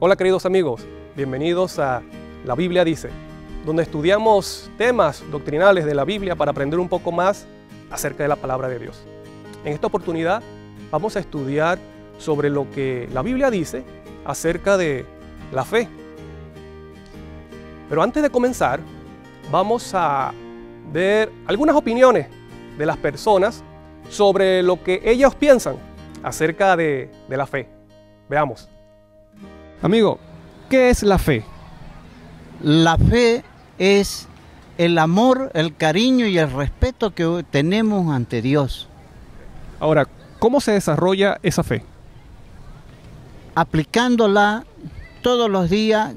Hola queridos amigos, bienvenidos a La Biblia Dice, donde estudiamos temas doctrinales de la Biblia para aprender un poco más acerca de la palabra de Dios. En esta oportunidad vamos a estudiar sobre lo que la Biblia dice acerca de la fe. Pero antes de comenzar, vamos a ver algunas opiniones de las personas sobre lo que ellos piensan acerca de la fe. Veamos. Amigo, ¿qué es la fe? La fe es el amor, el cariño y el respeto que tenemos ante Dios. Ahora, ¿cómo se desarrolla esa fe? Aplicándola todos los días,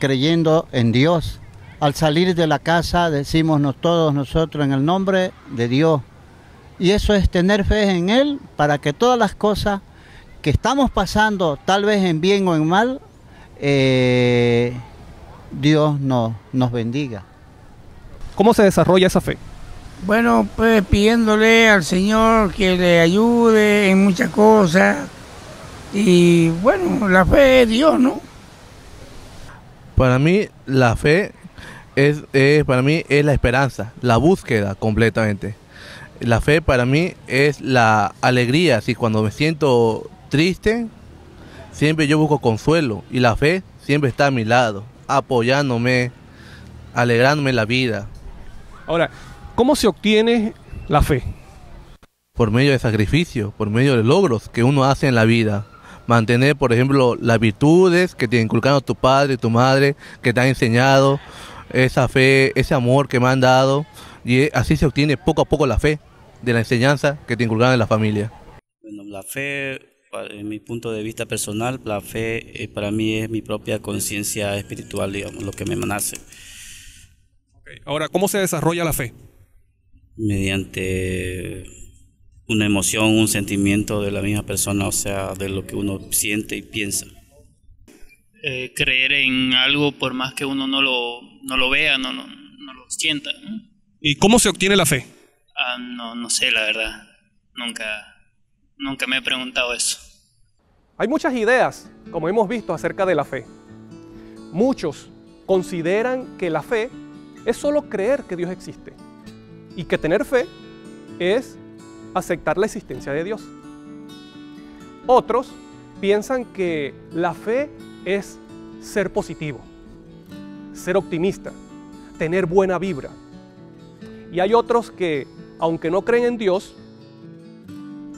creyendo en Dios. Al salir de la casa decimos todos nosotros en el nombre de Dios. Y eso es tener fe en Él para que todas las cosas que estamos pasando, tal vez en bien o en mal, Dios nos bendiga. ¿Cómo se desarrolla esa fe? Bueno, pues pidiéndole al Señor que le ayude en muchas cosas. Y bueno, la fe es Dios, ¿no? Para mí la fe es la esperanza, la búsqueda completamente. La fe para mí es la alegría. Si cuando me siento triste, siempre yo busco consuelo y la fe siempre está a mi lado, apoyándome, alegrándome la vida. Ahora, ¿cómo se obtiene la fe? Por medio de sacrificio, por medio de logros que uno hace en la vida. Mantener, por ejemplo, las virtudes que te inculcaron tu padre y tu madre, que te han enseñado, esa fe, ese amor que me han dado, y así se obtiene poco a poco la fe de la enseñanza que te inculcaron en la familia. Bueno, la fe, en mi punto de vista personal, la fe para mí es mi propia conciencia espiritual, digamos, lo que me nace. Ahora, ¿cómo se desarrolla la fe? Mediante una emoción, un sentimiento de la misma persona, o sea, de lo que uno siente y piensa. Creer en algo por más que uno no lo vea, no lo sienta, ¿no? ¿Y cómo se obtiene la fe? No sé, la verdad. Nunca me he preguntado eso. Hay muchas ideas, como hemos visto, acerca de la fe. Muchos consideran que la fe es solo creer que Dios existe y que tener fe es aceptar la existencia de Dios. Otros piensan que la fe es ser positivo, ser optimista, tener buena vibra. Y hay otros que, aunque no creen en Dios,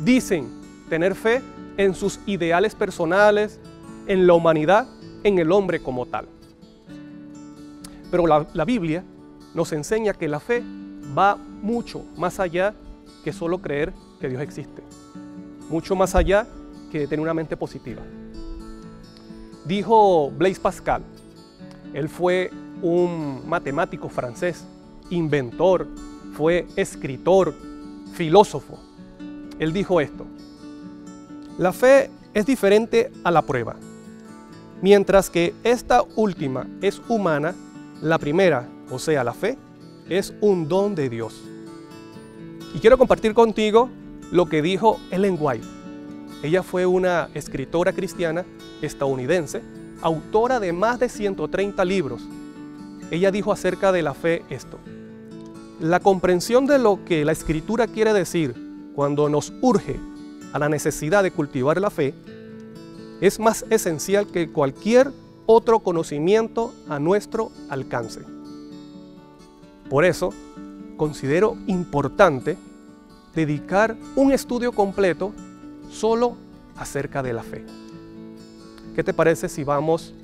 dicen tener fe en sus ideales personales, en la humanidad, en el hombre como tal. Pero la Biblia nos enseña que la fe va mucho más allá que solo creer que Dios existe. Mucho más allá que tener una mente positiva. Dijo Blaise Pascal, él fue un matemático francés, inventor, fue escritor, filósofo. Él dijo esto: la fe es diferente a la prueba. Mientras que esta última es humana, la primera, o sea, la fe, es un don de Dios. Y quiero compartir contigo lo que dijo Ellen White. Ella fue una escritora cristiana estadounidense, autora de más de 130 libros. Ella dijo acerca de la fe esto: la comprensión de lo que la Escritura quiere decir cuando nos urge a la necesidad de cultivar la fe es más esencial que cualquier otro conocimiento a nuestro alcance. Por eso, considero importante dedicar un estudio completo solo acerca de la fe. ¿Qué te parece si vamos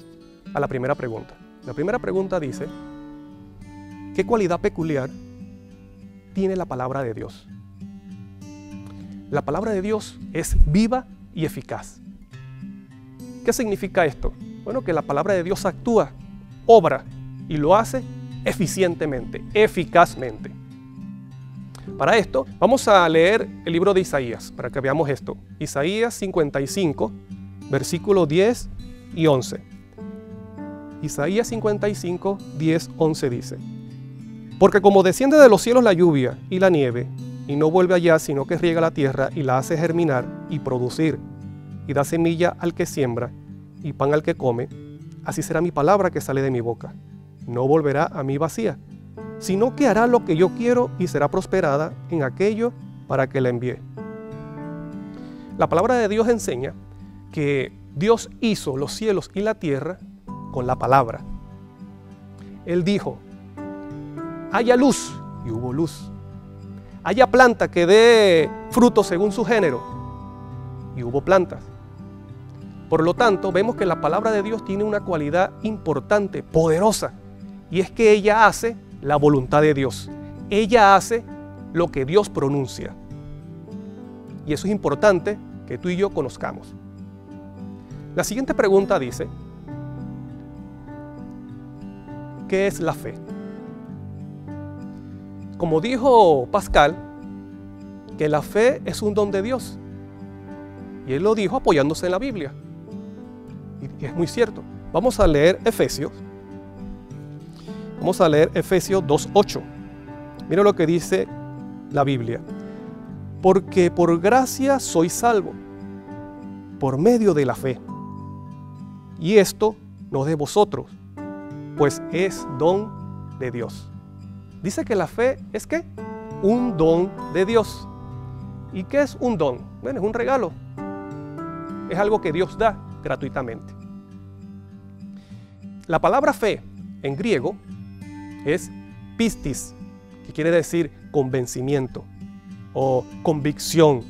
a la primera pregunta? La primera pregunta dice: ¿qué cualidad peculiar tiene la palabra de Dios? La palabra de Dios es viva y eficaz. ¿Qué significa esto? Bueno, que la palabra de Dios actúa, obra y lo hace eficientemente, eficazmente. Para esto, vamos a leer el libro de Isaías, para que veamos esto. Isaías 55, versículos 10 y 11. Isaías 55, 10, 11 dice: porque como desciende de los cielos la lluvia y la nieve, y no vuelve allá, sino que riega la tierra y la hace germinar y producir, y da semilla al que siembra, y pan al que come, así será mi palabra que sale de mi boca. No volverá a mí vacía, sino que hará lo que yo quiero y será prosperada en aquello para que la envíe. La palabra de Dios enseña que Dios hizo los cielos y la tierra con la palabra. Él dijo, haya luz, y hubo luz. Haya planta que dé fruto según su género, y hubo plantas. Por lo tanto, vemos que la palabra de Dios tiene una cualidad importante, poderosa, y es que ella hace la voluntad de Dios. Ella hace lo que Dios pronuncia. Y eso es importante que tú y yo conozcamos. La siguiente pregunta dice, ¿qué es la fe? Como dijo Pascal, que la fe es un don de Dios. Y él lo dijo apoyándose en la Biblia. Y es muy cierto. Vamos a leer Efesios. Vamos a leer Efesios 2:8. Mira lo que dice la Biblia. Porque por gracia sois salvo, por medio de la fe. Y esto no de vosotros, pues es don de Dios. Dice que la fe es ¿qué? Un don de Dios. ¿Y qué es un don? Bueno, es un regalo. Es algo que Dios da gratuitamente. La palabra fe en griego es pistis, que quiere decir convencimiento o convicción,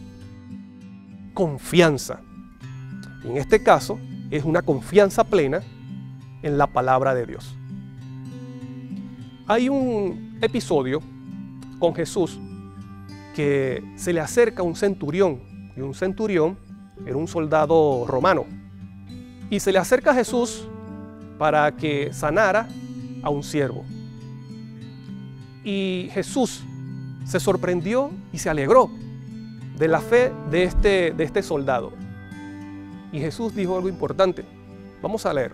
confianza. Y en este caso es una confianza plena en la palabra de Dios. Hay un episodio con Jesús que se le acerca un centurión, y un centurión era un soldado romano, y se le acerca a Jesús para que sanara a un siervo. Y Jesús se sorprendió y se alegró de la fe de este soldado. Y Jesús dijo algo importante. Vamos a leer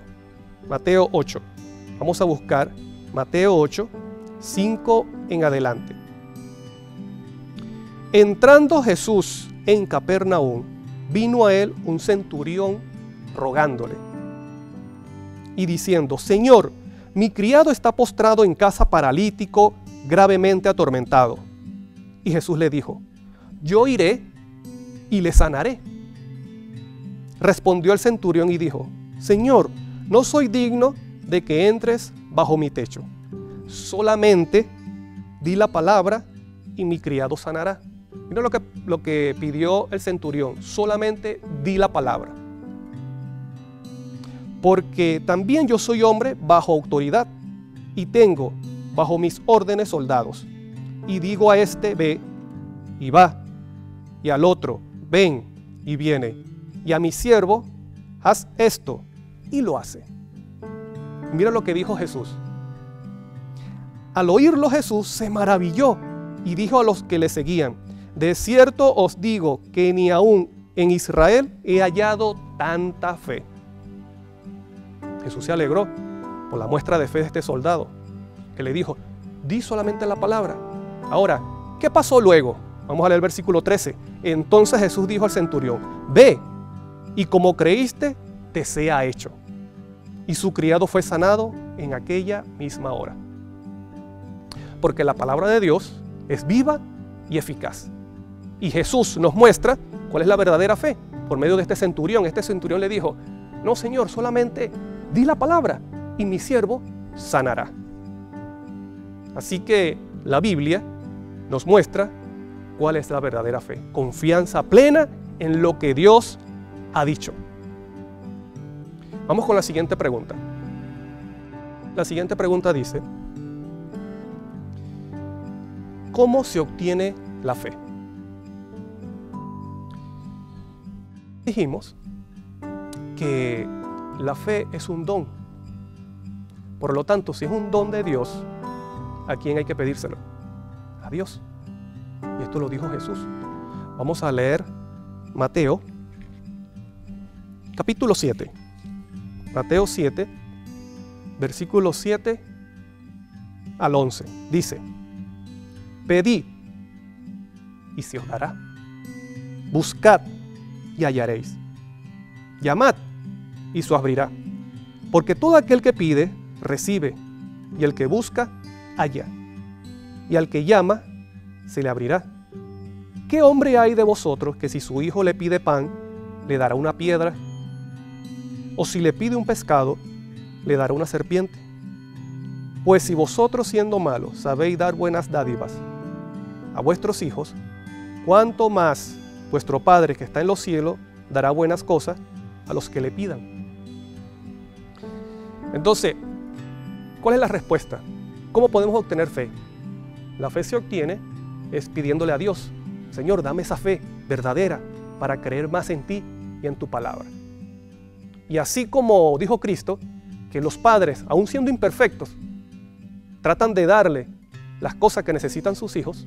Mateo 8. Vamos a buscar Mateo 8, 5 en adelante. Entrando Jesús en Capernaum, vino a él un centurión rogándole y diciendo, Señor, mi criado está postrado en casa paralítico, gravemente atormentado. Y Jesús le dijo, yo iré y le sanaré. Respondió el centurión y dijo, Señor, no soy digno de que entres bajo mi techo. Solamente di la palabra y mi criado sanará. Mira lo que pidió el centurión, solamente di la palabra. Porque también yo soy hombre bajo autoridad y tengo bajo mis órdenes soldados. Y digo a este, ve y va, y al otro, ven y viene, y a mi siervo, haz esto, y lo hace. Mira lo que dijo Jesús. Al oírlo Jesús se maravilló y dijo a los que le seguían, de cierto os digo que ni aún en Israel he hallado tanta fe. Jesús se alegró por la muestra de fe de este soldado, que le dijo, di solamente la palabra. Ahora, ¿qué pasó luego? Vamos a leer el versículo 13. Entonces Jesús dijo al centurión, ve, y como creíste, te sea hecho. Y su criado fue sanado en aquella misma hora. Porque la palabra de Dios es viva y eficaz. Y Jesús nos muestra cuál es la verdadera fe por medio de este centurión. Este centurión le dijo, no Señor, solamente di la palabra y mi siervo sanará. Así que la Biblia nos muestra cuál es la verdadera fe. Confianza plena en lo que Dios ha dicho. Vamos con la siguiente pregunta. La siguiente pregunta dice, ¿cómo se obtiene la fe? Dijimos que la fe es un don. Por lo tanto, si es un don de Dios, ¿a quién hay que pedírselo? A Dios. Y esto lo dijo Jesús. Vamos a leer Mateo, capítulo 7. Mateo 7, versículos 7 al 11. Dice, pedid y se os dará. Buscad y hallaréis. Llamad y se abrirá. Porque todo aquel que pide, recibe, y el que busca, halla, y al que llama, se le abrirá. ¿Qué hombre hay de vosotros que si su hijo le pide pan, le dará una piedra? ¿O si le pide un pescado, le dará una serpiente? Pues si vosotros siendo malos sabéis dar buenas dádivas a vuestros hijos, ¿cuánto más vuestro Padre que está en los cielos dará buenas cosas a los que le pidan? Entonces, ¿cuál es la respuesta? ¿Cómo podemos obtener fe? La fe se obtiene es pidiéndole a Dios: Señor, dame esa fe verdadera para creer más en ti y en tu palabra. Y así como dijo Cristo, que los padres, aun siendo imperfectos, tratan de darle las cosas que necesitan sus hijos,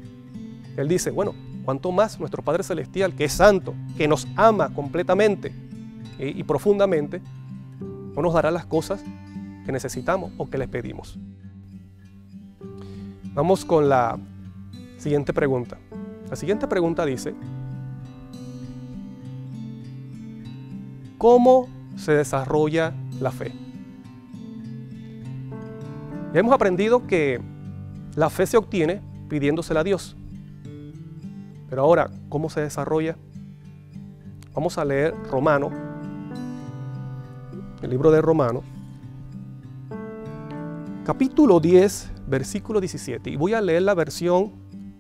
Él dice, bueno, cuanto más nuestro Padre Celestial, que es santo, que nos ama completamente y profundamente, no nos dará las cosas que necesitamos o que les pedimos. Vamos con la siguiente pregunta. La siguiente pregunta dice: ¿cómo se desarrolla la fe? Ya hemos aprendido que la fe se obtiene pidiéndosela a Dios. Pero ahora, ¿cómo se desarrolla? Vamos a leer Romanos, el libro de Romanos, capítulo 10, versículo 17. Y voy a leer la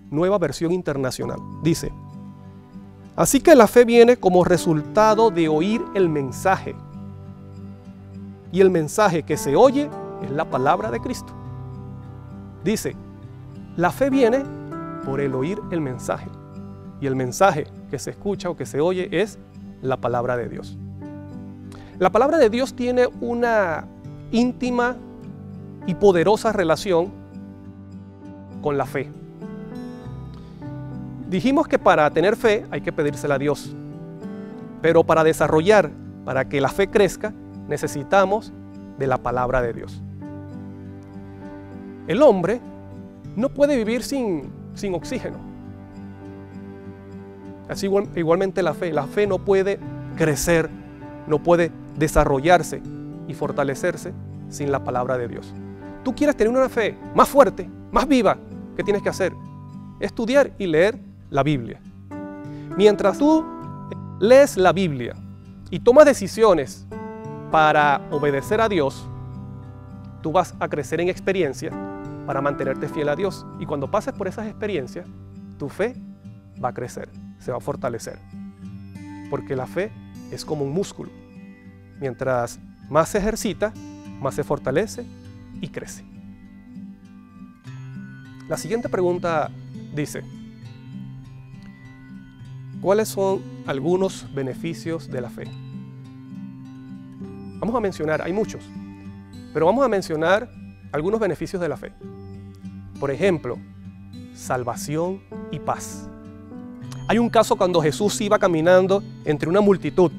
nueva versión internacional. Dice: así que la fe viene como resultado de oír el mensaje. Y el mensaje que se oye es la palabra de Cristo. Dice, la fe viene por el oír el mensaje. Y el mensaje que se escucha o que se oye es la palabra de Dios. La palabra de Dios tiene una íntima y poderosa relación con la fe. Dijimos que para tener fe hay que pedírsela a Dios. Pero para desarrollar, para que la fe crezca, necesitamos de la palabra de Dios. El hombre no puede vivir sin oxígeno. Así igualmente la fe no puede crecer, no puede desarrollarse y fortalecerse sin la palabra de Dios. Tú quieres tener una fe más fuerte, más viva, ¿qué tienes que hacer? Estudiar y leer la Biblia. Mientras tú lees la Biblia y tomas decisiones para obedecer a Dios, tú vas a crecer en experiencia para mantenerte fiel a Dios. Y cuando pases por esas experiencias, tu fe va a crecer, se va a fortalecer. Porque la fe es como un músculo. Mientras más se ejercita, más se fortalece y crece. La siguiente pregunta dice: ¿cuáles son algunos beneficios de la fe? Vamos a mencionar, hay muchos, pero vamos a mencionar algunos beneficios de la fe. Por ejemplo, salvación y paz. Hay un caso cuando Jesús iba caminando entre una multitud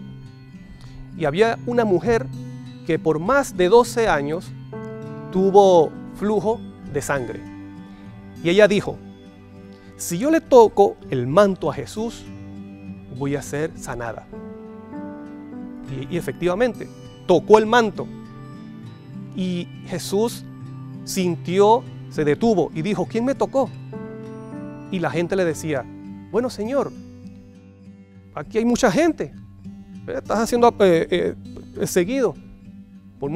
y había una mujer que por más de 12 años tuvo flujo de sangre. Y ella dijo: si yo le toco el manto a Jesús, voy a ser sanada. Y efectivamente, tocó el manto. Y Jesús sintió, se detuvo y dijo: ¿quién me tocó? Y la gente le decía: bueno, Señor, aquí hay mucha gente. Estás siendo seguido por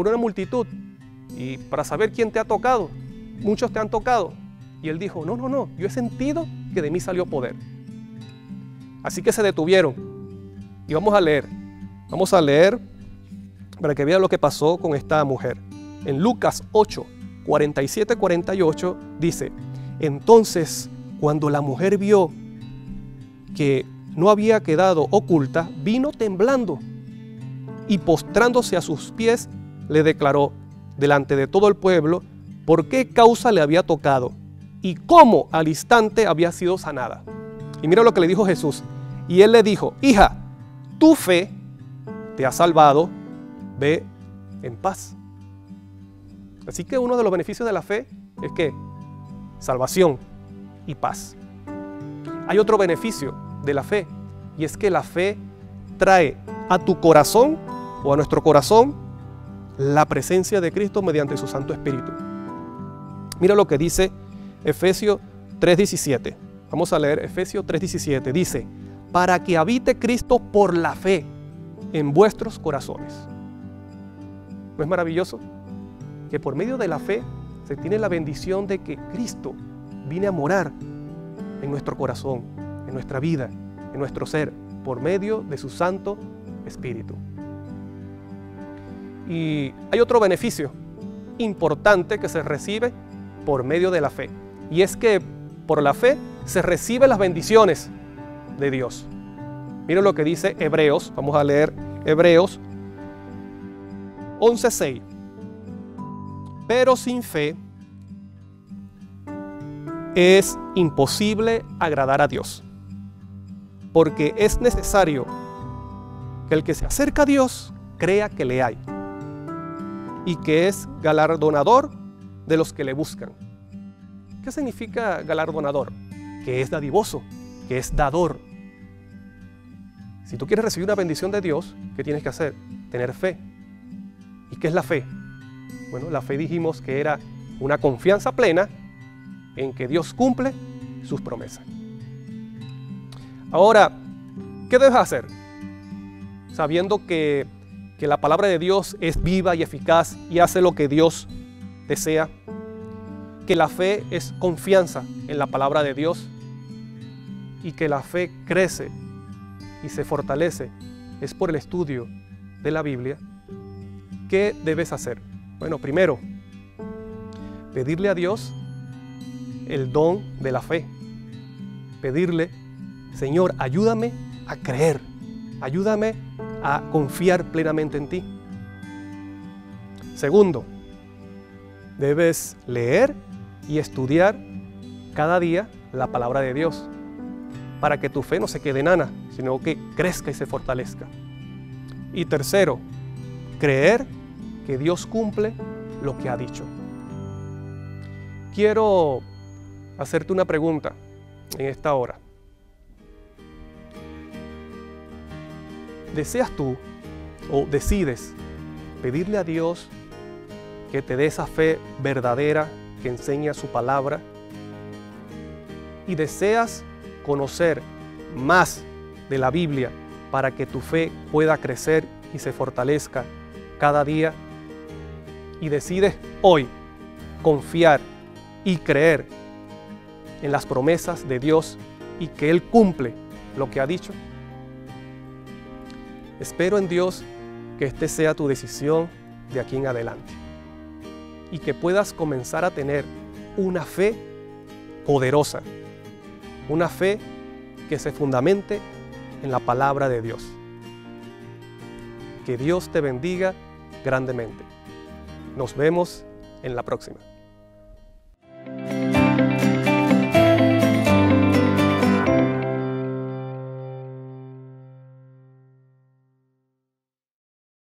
una multitud. Y para saber quién te ha tocado, muchos te han tocado. Y él dijo: no, yo he sentido que de mí salió poder. Así que se detuvieron. Y vamos a leer para que vean lo que pasó con esta mujer. En Lucas 8, 47-48 dice: entonces, cuando la mujer vio que no había quedado oculta, vino temblando y postrándose a sus pies, le declaró delante de todo el pueblo por qué causa le había tocado y cómo al instante había sido sanada. Y mira lo que le dijo Jesús. Y él le dijo: hija, tu fe te ha salvado, ve en paz. Así que uno de los beneficios de la fe es que salvación y paz. Hay otro beneficio de la fe, y es que la fe trae a tu corazón o a nuestro corazón la presencia de Cristo mediante su Santo Espíritu. Mira lo que dice Efesios 3:17. Vamos a leer Efesios 3:17. Dice, para que habite Cristo por la fe en vuestros corazones. ¿No es maravilloso? Que por medio de la fe se tiene la bendición de que Cristo viene a morar en nuestro corazón, en nuestra vida, en nuestro ser, por medio de su Santo Espíritu. Y hay otro beneficio importante que se recibe por medio de la fe. Y es que por la fe se reciben las bendiciones de Dios. Miren lo que dice Hebreos. Vamos a leer Hebreos 11:6. Pero sin fe es imposible agradar a Dios, porque es necesario que el que se acerca a Dios crea que le hay y que es galardonador de los que le buscan. ¿Qué significa galardonador? Que es dadivoso, que es dador. Si tú quieres recibir una bendición de Dios, ¿qué tienes que hacer? Tener fe. ¿Y qué es la fe? Bueno, la fe dijimos que era una confianza plena en que Dios cumple sus promesas. Ahora, ¿qué debes hacer? Sabiendo que la palabra de Dios es viva y eficaz y hace lo que Dios desea, que la fe es confianza en la palabra de Dios y que la fe crece y se fortalece es por el estudio de la Biblia. ¿Qué debes hacer? Bueno, primero, pedirle a Dios el don de la fe. Pedirle, Señor, ayúdame a creer, ayúdame a confiar plenamente en ti. Segundo, debes leer y estudiar cada día la palabra de Dios para que tu fe no se quede enana, sino que crezca y se fortalezca. Y tercero, creer que Dios cumple lo que ha dicho. Quiero hacerte una pregunta en esta hora. ¿Deseas tú o decides pedirle a Dios que te dé esa fe verdadera que enseña su palabra? ¿Y deseas conocer más de la Biblia para que tu fe pueda crecer y se fortalezca cada día? ¿Y decides hoy confiar y creer en las promesas de Dios y que Él cumple lo que ha dicho? Espero en Dios que esta sea tu decisión de aquí en adelante y que puedas comenzar a tener una fe poderosa, una fe que se fundamente en la palabra de Dios. Que Dios te bendiga grandemente. Nos vemos en la próxima.